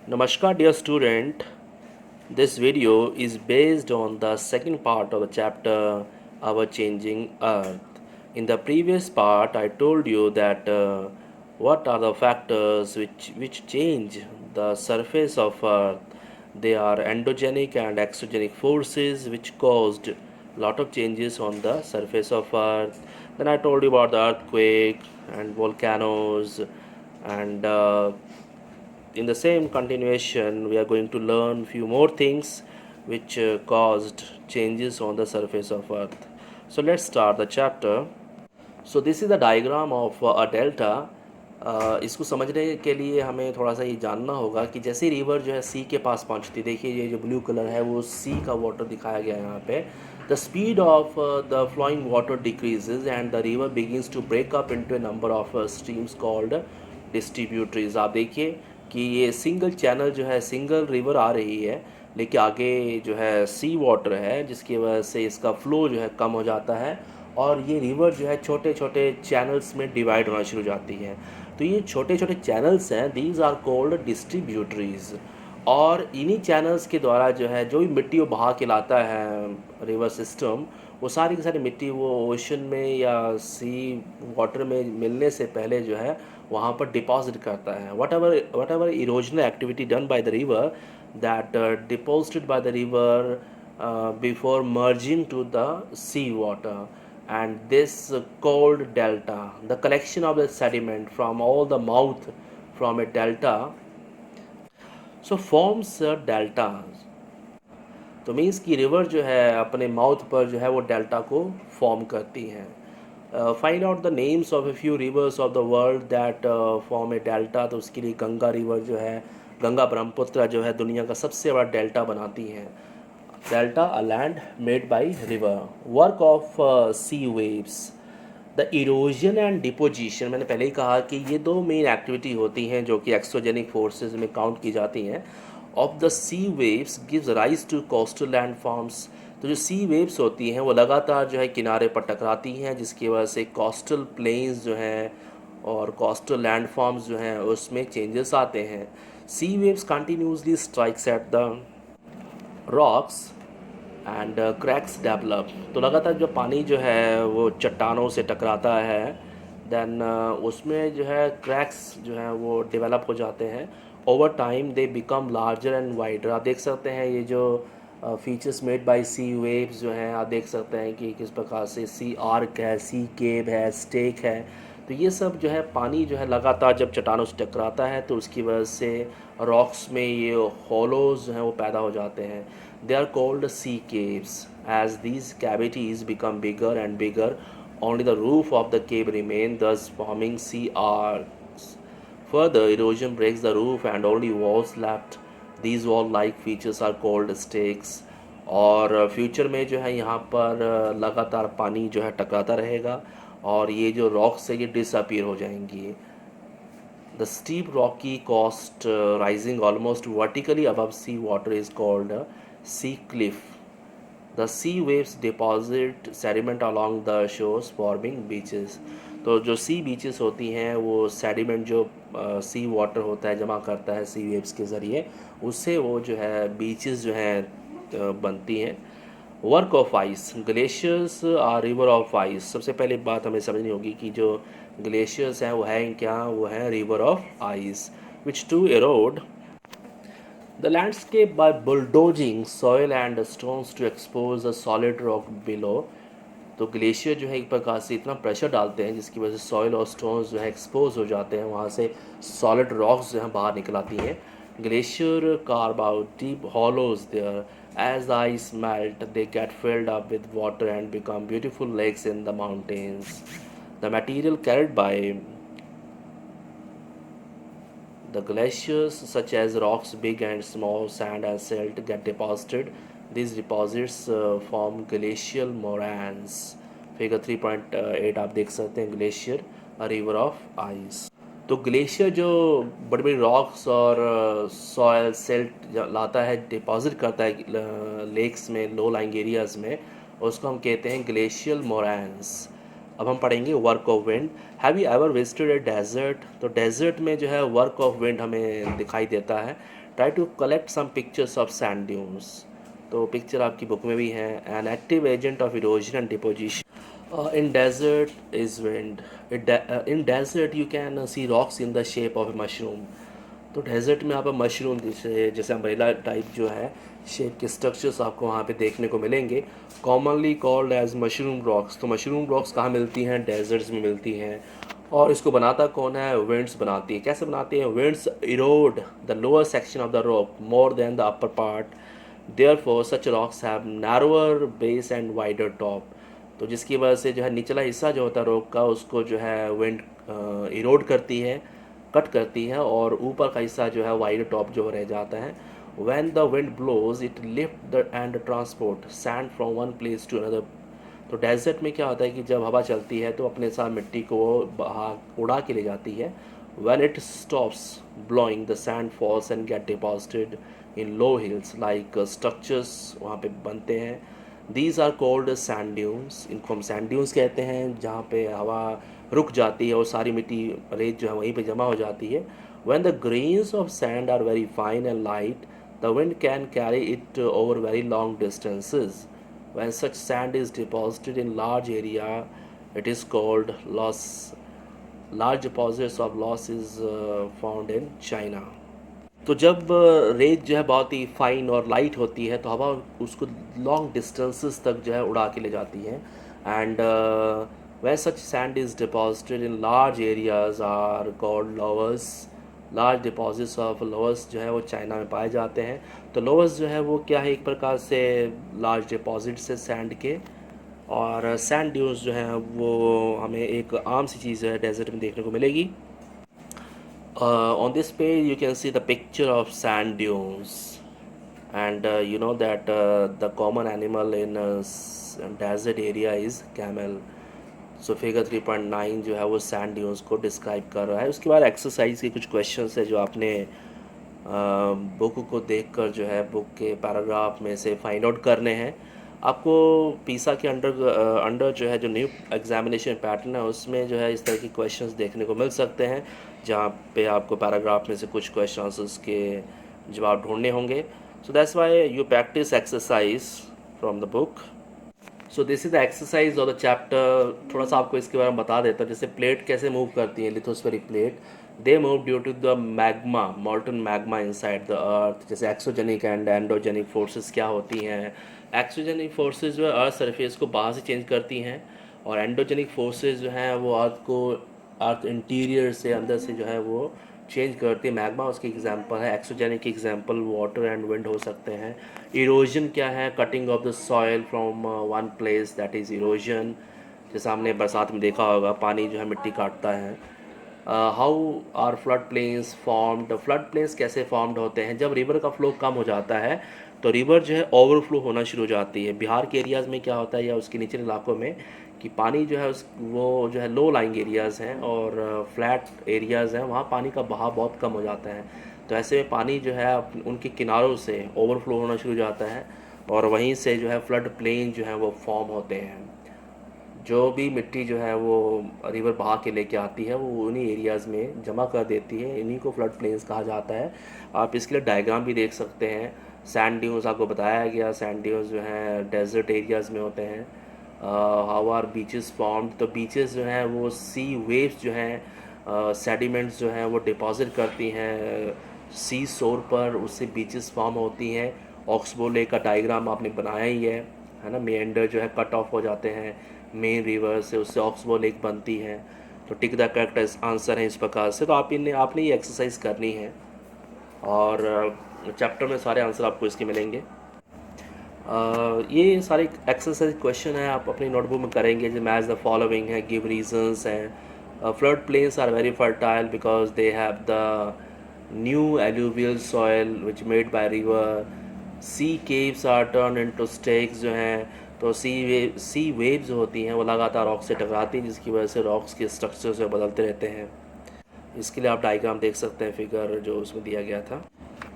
Namaskar, dear student. This video is based on the second part of the chapter Our Changing Earth. In the previous part, I told you that what are the factors which change the surface of Earth. They are endogenic and exogenic forces which caused a lot of changes on the surface of Earth. Then I told you about the earthquake and volcanoes and in the same continuation we are going to learn few more things which caused changes on the surface of earth. So let's start the chapter. So this is the diagram of a delta. इसको समझने के लिए हमें थोड़ा सा ये जानना होगा कि जैसे रिवर जो है सी के पास पहुंचती, देखिए ये जो ब्लू कलर है वो सी का वाटर दिखाया गया है यहाँ पे. The speed of the flowing water decreases and the river begins to break up into a number of streams called distributaries. आप देखिए कि ये सिंगल चैनल जो है, सिंगल रिवर आ रही है, लेकिन आगे जो है सी वाटर है जिसकी वजह से इसका फ्लो जो है कम हो जाता है और ये रिवर जो है छोटे छोटे चैनल्स में डिवाइड होना शुरू हो जाती है. तो ये छोटे छोटे चैनल्स हैं, दीज आर कोल्ड डिस्ट्रीब्यूटरीज. और इन्हीं चैनल्स के द्वारा जो है जो भी मिट्टी वो बहा के लाता है रिवर सिस्टम, वो सारी की सारी मिट्टी वो ओशन में या सी वाटर में मिलने से पहले जो है वहाँ पर डिपॉजिट करता है. What ever erosional activity done by the river that deposited by the river before merging to the sea water, and this called delta. The collection of the sediment from all the mouth from a delta so forms a delta. तो means कि river जो है अपने mouth पर जो है वो delta को फॉर्म करती हैं. Find out the names of a few reverse of the world that form A delta. तो उसके लिए गंगा रिवर जो है, गंगा ब्रह्मपुत्र जो है दुनिया का सबसे बड़ा डेल्टा बनाती हैं. Delta a land made by river. Work of sea waves. The erosion and deposition, मैंने पहले ही कहा कि ये दो मेन एक्टिविटी होती हैं जो कि एक्सोजेनिक फोर्सेस में काउंट की जाती हैं. Of the sea waves gives rise to coastal लैंड फॉर्म्स. तो जो सी वेव्स होती हैं वो लगातार जो है किनारे पर टकराती हैं जिसकी वजह से कोस्टल प्लेन्स जो हैं और कोस्टल लैंड फॉर्म्स जो हैं उसमें चेंजेस आते हैं. Sea waves continuously strikes at the rocks and cracks develop. तो लगातार जो पानी जो है वो चट्टानों से टकराता है, देन उसमें जो है क्रैक्स जो हैं वो डेवलप हो जाते हैं. Over time they become larger and wider. आप देख सकते हैं ये जो features made by sea waves जो हैं, आप देख सकते हैं कि किस प्रकार से सी आर्क है, सी केव है, स्टेक है. तो ये सब जो है पानी जो है लगातार जब चट्टानों से टकराता है तो उसकी वजह से रॉक्स में ये होलोज जो हैं वो पैदा हो जाते हैं. They are called sea caves. As these cavities become bigger and bigger, only the roof of the cave remains, thus forming sea arcs. Further erosion breaks the roof and only walls left. These wall-like features are called stakes. और future में जो है यहाँ पर लगातार पानी जो है टकराता रहेगा और ये जो रॉक्स है ये डिसअपीयर हो जाएंगी. The steep rocky coast rising almost vertically above sea water is called a sea cliff. The sea waves deposit sediment along the shores forming beaches. तो जो सी बीचेस होती हैं वो सेडिमेंट जो सी वाटर होता है जमा करता है सी वेव्स के ज़रिए, उससे वो जो है बीचेस जो हैं बनती हैं. Work of ice. Glaciers are river of ice. सबसे पहले बात हमें समझनी होगी कि जो ग्लेशियर्स हैं वो हैं क्या, वो हैं river of ice which to erode the landscape by bulldozing soil and stones to expose the solid rock below. तो ग्लेशियर जो है एक प्रकार से इतना प्रेशर डालते हैं जिसकी वजह से सॉइल और स्टोन्स जो है एक्सपोज हो जाते हैं, वहाँ से सॉलिड रॉक्स जो हैं बाहर निकल आती हैं. Glacier carve out deep hollows there. As the ice melt, they get filled up with water and become beautiful lakes in the mountains. The material carried by the glaciers, such as rocks, big and small, sand and silt, get deposited. These deposits form glacial moraines. Figure 3.8 आप देख सकते हैं glacier a river of ice. तो glacier जो बड़ी बड़ी rocks और soil silt लाता है, डिपॉजिट करता है लेक्स में, लो लाइंग एरियाज़ में, उसको हम कहते हैं ग्लेशियल मोरान्स. अब हम पढ़ेंगे work of wind. Have you ever visited a desert? तो डेजर्ट में जो है वर्क ऑफ विंड हमें दिखाई देता है। Try to collect some pictures of sand dunes. तो पिक्चर आपकी बुक में भी है। An active agent of erosion and deposition in desert is wind. In desert you can see rocks in the shape of a mushroom. तो desert में आप mushroom जैसे umbrella type जो है शेप के स्ट्रक्चर्स आपको वहाँ पे देखने को मिलेंगे। Commonly called as mushroom rocks. तो मशरूम रॉक्स कहाँ मिलती हैं? डेजर्ट्स में मिलती हैं। और इसको बनाता कौन है? विंड्स बनाती है। कैसे बनाती हैं? Winds Erode the lower section of the rock more than the upper part, therefore such rocks have narrower base and wider top. तो जिसकी वजह से जो है निचला हिस्सा जो होता है रॉक का उसको जो है विंड इरोड करती है, कट करती है, और ऊपर का हिस्सा जो है वाइड टॉप जो रह जाता है। When the wind blows it lift the and transport sand from one place to another. तो डेजर्ट में क्या होता है कि जब हवा चलती है तो अपने साथ मिट्टी को उड़ा के ले जाती है। When it stops blowing the sand falls and get deposited in low hills like structures वहाँ पे बनते हैं। These are called sand dunes. इनको हम सैंड ड्यून्स कहते हैं, जहाँ पे हवा रुक जाती है और सारी मिट्टी रेत जो है वहीं पे जमा हो जाती है। When the grains of sand are very fine and light the wind can carry it over very long distances. When such sand is deposited in large area it is called loess. Large deposits of loess is found in China. तो जब रेत जो है बहुत ही fine और light होती है तो हवा उसको लॉन्ग डिस्टेंसेस तक जो है उड़ा के ले जाती है। And where such sand is deposited in large areas are called lowers. Large deposits of louvers जो है वो चाइना में पाए जाते हैं। तो लोवर्स जो है वो क्या है? एक प्रकार से लार्ज डिपॉजिट्स है सैंड के। और सैंड ड्यून्स जो है वो हमें एक आम सी चीज़ है डेजर्ट में देखने को मिलेगी। On this page you can see the picture of sand dunes, and you know that the common animal in desert area is camel. So figure 3.9 जो है वो सैंड ड्यून्स को डिस्क्राइब कर रहा है। उसके बाद एक्सरसाइज के कुछ क्वेश्चंस है जो आपने बुक को देखकर जो है बुक के पैराग्राफ में से फाइंड आउट करने हैं। आपको पीसा के अंडर जो है जो न्यू एग्जामिनेशन पैटर्न है उसमें जो है इस तरह की क्वेश्चंस देखने को मिल सकते हैं, जहाँ पे आपको पैराग्राफ में से कुछ क्वेश्चन आंसर्स के जवाब ढूंढने होंगे। So that's why you practice exercise from the book. So this is the exercise of the chapter. थोड़ा सा आपको इसके बारे में बता देता हूँ। जैसे प्लेट कैसे मूव करती है, lithospheric plate, they move due to the magma, molten magma inside the earth. जैसे एक्सोजेनिक एंड एंडोजेनिक फोर्सेस क्या होती हैं? एक्सोजेनिक फोर्सेस जो है अर्थ सरफेस को बाहर से चेंज करती हैं, और एंडोजेनिक फोर्सेस जो हैं वो अर्थ इंटीरियर से अंदर से जो है वो चेंज करती है। मैग्मा उसकी एग्जांपल है। एक्सोजेनिक की एग्जांपल वाटर एंड विंड हो सकते हैं। इरोजन क्या है? Cutting of the soil from one place, that is erosion. जैसा हमने बरसात में देखा होगा, पानी जो है मिट्टी काटता है। How are flood plains formed? Flood plains कैसे फॉर्म्ड होते हैं? जब रिवर का फ्लो कम हो जाता है तो रिवर जो है ओवरफ्लो होना शुरू हो जाती है। बिहार के एरियाज़ में क्या होता है या उसके निचले इलाकों में कि पानी जो है वो जो है लो लाइंग एरियाज़ हैं और फ्लैट एरियाज़ हैं, वहाँ पानी का बहाव बहुत कम हो जाता है। तो ऐसे में पानी जो है उनके किनारों से ओवरफ्लो होना शुरू हो जाता है, और वहीं से जो है फ्लड प्लेन जो है वो फॉर्म होते हैं। जो भी मिट्टी जो है वो रिवर बहा के लेके आती है वो उन्हीं एरियाज़ में जमा कर देती है। इन्हीं को फ्लड प्लेन्स कहा जाता है। आप इसके लिए डायग्राम भी देख सकते हैं। सैंड ड्यून्स आपको बताया गया, सैंड ड्यून्स जो हैं डेजर्ट एरियाज़ में होते हैं। How are beaches formed? तो बीचेस जो हैं वो सी वेव्स जो हैं सेडिमेंट्स जो हैं वो डिपॉजिट करती हैं सी शोर पर, उससे बीचेस फॉर्म होती हैं। ऑक्सबो लेक का डायग्राम आपने बनाया ही है ना। मेंढर जो है कट ऑफ हो जाते हैं मेन रिवर से, उससे ऑक्सबो लेक बनती है। तो टिक द करेक्ट आंसर है इस प्रकार से। तो आपने ये एक्सरसाइज करनी है, और चैप्टर में सारे आंसर आपको इसके मिलेंगे। ये सारे एक्सरसाइज क्वेश्चन है आप अपनी नोटबुक में करेंगे। जो मैच द फॉलोइंग है, गिव रीजंस हैं। Flood plains are very fertile because they have the new alluvial soil which made by river. Sea caves are turn into stacks जो हैं, तो सी वेव्स होती हैं वो लगातार रॉक से टकराती हैं, जिसकी वजह से रॉक्स के स्ट्रक्चर जो बदलते रहते हैं। इसके लिए आप डायग्राम देख सकते हैं, फिगर जो उसमें दिया गया था।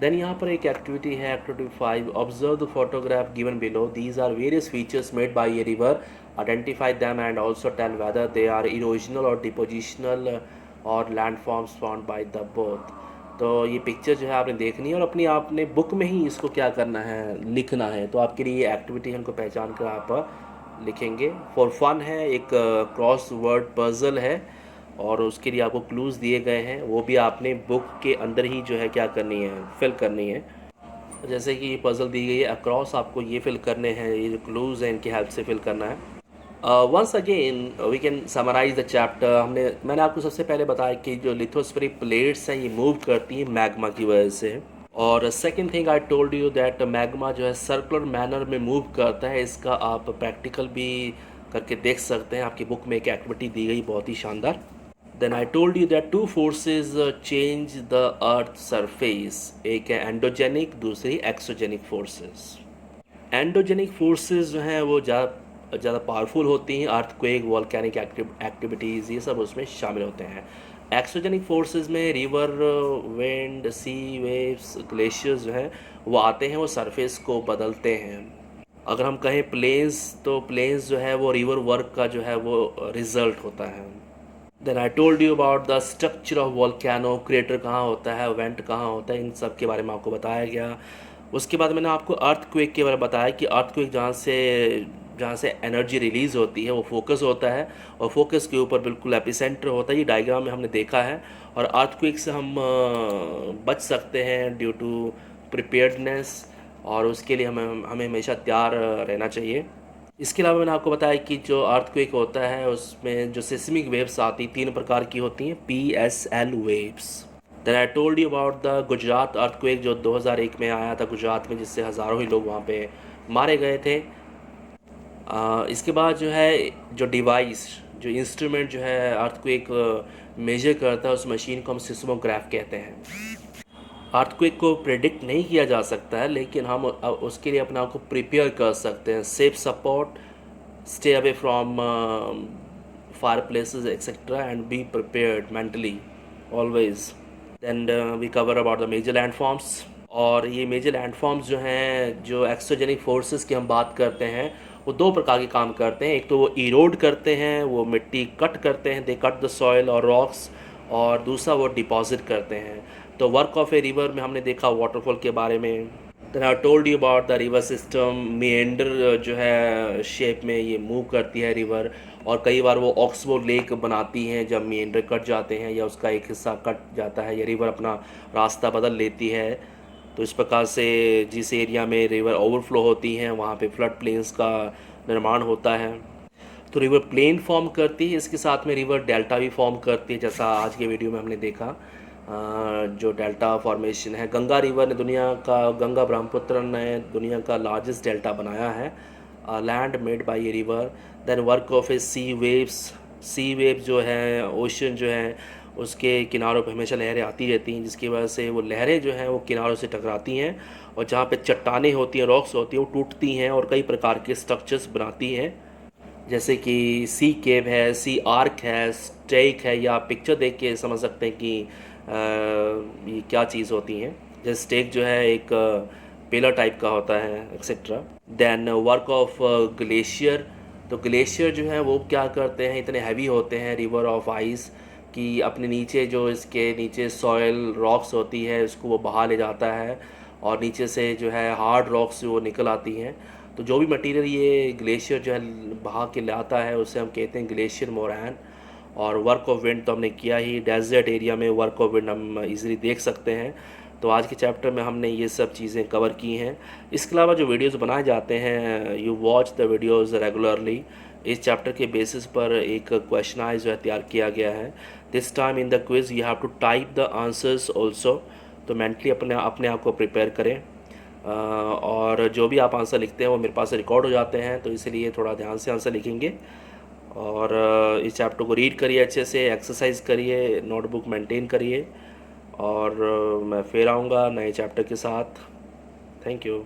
देन यहाँ पर एक एक्टिविटी है, activity 5, observe the photograph given below. These are various features made by a river identify them and also tell whether they are erosional or depositional और landforms formed by the both। तो ये picture जो है आपने देखनी है और अपनी आपने बुक में ही इसको क्या करना है, लिखना है। तो आपके लिए ये एक्टिविटी है, उनको पहचान कर आप लिखेंगे। फॉर फन है, एक क्रॉस वर्ड पजल है और उसके लिए आपको क्लूज़ दिए गए हैं, वो भी आपने बुक के अंदर ही जो है क्या करनी है, फिल करनी है। जैसे कि ये पजल दी गई है, अक्रॉस आपको ये फिल करने हैं, ये जो क्लूज़ हैं इनकी हेल्प से फिल करना है। Once again we can summarise the chapter. मैंने आपको सबसे पहले बताया कि जो लिथोस्फेरिक प्लेट्स हैं ये मूव करती हैं मैग्मा की वजह से। और second thing I told you that magma जो है सर्कुलर मैनर में मूव करता है। इसका आप प्रैक्टिकल भी करके देख सकते हैं, आपकी बुक में एक एक्टिविटी दी गई बहुत ही शानदार। Then I told you that two forces change the earth surface, एक है एंडोजेनिक, दूसरी एक्सोजेनिक फोर्सेस। एंडोजेनिक फोर्सेस जो हैं वो ज़्यादा पावरफुल होती हैं, अर्थक्वेक, वॉल्केनिक एक्टिविटीज़ ये सब उसमें शामिल होते हैं। एक्सोजेनिक फोर्सेस में रिवर, विंड, सी वेव्स, ग्लेशियर्स जो हैं वो आते हैं, वो सरफेस को बदलते हैं। अगर हम कहें प्लेन्स, तो प्लेन्स जो है वो रिवर वर्क का जो है वो रिजल्ट होता है। Then I told you about the structure of volcano, crater कहाँ होता है, वेंट कहाँ होता है, इन सब के बारे में आपको बताया गया। उसके बाद मैंने आपको अर्थक्वेक के बारे में बताया कि अर्थक्वेक जहाँ से एनर्जी रिलीज़ होती है वो फोकस होता है और फोकस के ऊपर बिल्कुल एपिसेंटर होता है। ये डायग्राम में हमने देखा है। और अर्थक्वेक से हम बच सकते हैं ड्यू टू प्रिपेयर्डनेस, और उसके लिए हमें हमेशा तैयार रहना चाहिए। इसके अलावा मैंने आपको बताया कि जो अर्थक्वेक होता है उसमें जो सिस्मिक वेव्स आती 3 प्रकार की होती हैं, PSL waves. Then I told you about the Gujarat earthquake जो 2001 में आया था गुजरात में, जिससे हज़ारों ही लोग वहाँ पे मारे गए थे। इसके बाद जो है जो डिवाइस, जो इंस्ट्रूमेंट जो है अर्थक्वेक मेजर करता है, उस मशीन को हम सिस्मोग्राफ कहते हैं। अर्थक्वेक को प्रेडिक्ट नहीं किया जा सकता है, लेकिन हम उसके लिए अपने आप को प्रिपेयर कर सकते हैं। Safe support, stay away from fire places etcetera and be prepared mentally always. Then we cover about the major landforms. और ये मेजर लैंडफॉर्म्स जो हैं, जो एक्सोजेनिक फोर्सेस की हम बात करते हैं, वो 2 प्रकार के काम करते हैं। एक तो वो इरोड करते हैं, वो मिट्टी कट करते हैं, दे कट द सॉइल और रॉक्स, और दूसरा वो डिपॉजिट करते हैं। तो वर्क ऑफ ए रिवर में हमने देखा वाटरफॉल के बारे में। Then I told you about the river system. Meander जो है शेप में ये मूव करती है रिवर, और कई बार वो ऑक्सबो लेक बनाती हैं जब मेंडर कट जाते हैं या उसका एक हिस्सा कट जाता है या रिवर अपना रास्ता बदल लेती है। तो इस प्रकार से जिस एरिया में रिवर ओवरफ्लो होती हैं वहाँ पे फ्लड प्लेन्स का निर्माण होता है। तो रिवर प्लेन फॉर्म करती है, इसके साथ में रिवर डेल्टा भी फॉर्म करती है, जैसा आज के वीडियो में हमने देखा। जो डेल्टा फॉर्मेशन है, गंगा ब्रह्मपुत्र ने दुनिया का लार्जेस्ट डेल्टा बनाया है, land made by a river. Then work of a sea waves. Sea wave जो है, ओशन जो है, उसके किनारों पर हमेशा लहरें आती रहती हैं, जिसकी वजह से वो लहरें जो हैं वो किनारों से टकराती हैं, और जहाँ पे चट्टानें होती हैं, रॉक्स होती हैं, वो टूटती हैं और कई प्रकार के स्ट्रक्चर्स बनाती हैं, जैसे कि सी केव है, सी आर्क है, स्टेक है। या पिक्चर देख के समझ सकते हैं कि ये क्या चीज़ होती हैं। जैसे स्टेक जो है एक पिलर टाइप का होता है etcetera. Then work of glacier. तो ग्लेशियर जो है वो क्या करते हैं, इतने हैवी होते हैं रिवर ऑफ आइस कि अपने नीचे जो इसके नीचे सॉयल रॉक्स होती है उसको वो बहा ले जाता है, और नीचे से जो है हार्ड रॉक्स वो निकल आती हैं। तो जो भी मटेरियल ये ग्लेशियर जो है बहा के लाता है उसे हम कहते हैं ग्लेशियर मोरैन। और वर्क ऑफ विंड तो हमने किया ही, डेजर्ट एरिया में वर्क ऑफ विंड हम इजीली देख सकते हैं। तो आज के चैप्टर में हमने ये सब चीज़ें कवर की हैं। इसके अलावा जो वीडियोस बनाए जाते हैं, you watch the videos regularly. इस चैप्टर के बेसिस पर एक क्वेश्चनाइज जो है तैयार किया गया है। This time in the quiz you have to type the answers also. तो मेंटली अपने आप को प्रिपेयर करें, और जो भी आप आंसर लिखते हैं वो मेरे पास रिकॉर्ड हो जाते हैं, तो इसलिए थोड़ा ध्यान से आंसर लिखेंगे। और इस चैप्टर को रीड करिए, अच्छे से एक्सरसाइज करिए, नोटबुक मेंटेन करिए, और मैं फिर आऊँगा नए चैप्टर के साथ। Thank you.